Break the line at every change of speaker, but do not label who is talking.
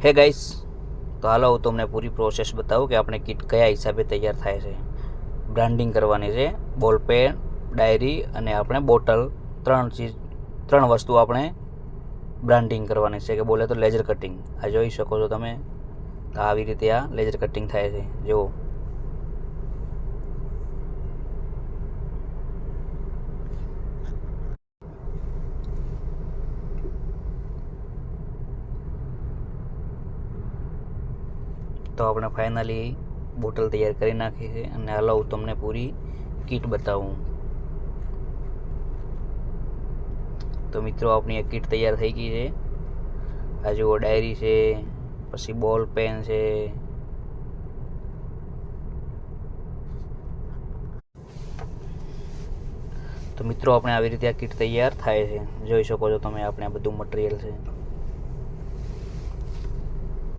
હે ગાઈસ, તો હાલો હું તમને પૂરી પ્રોસેસ બતાવું કે આપણે કિટ કયા હિસાબે તૈયાર થાય છે. બ્રાન્ડિંગ કરવાની છે, બોલ પેન, ડાયરી અને આપણે બોટલ, ત્રણ વસ્તુ આપણે બ્રાન્ડિંગ કરવાની છે. કે બોલે તો લેઝર કટિંગ. આ જોઈ શકો છો તમે, તો આવી રીતે આ લેઝર કટિંગ થાય છે. જુઓ, તો આપણે ફાઇનલી બોટલ તૈયાર કરી નાખી છે. અને હાલો હું તમને પૂરી કીટ બતાવું. તો મિત્રો, આપણી એક કીટ તૈયાર થઈ ગઈ છે. આ જુઓ, ડાયરી છે, પછી બોલ પેન છે, તો મિત્રો આપણે આવી રીતે આ કીટ તૈયાર થાય છે. જોઈ શકો છો તમે, આપણે આ બધું મટીરિયલ છે.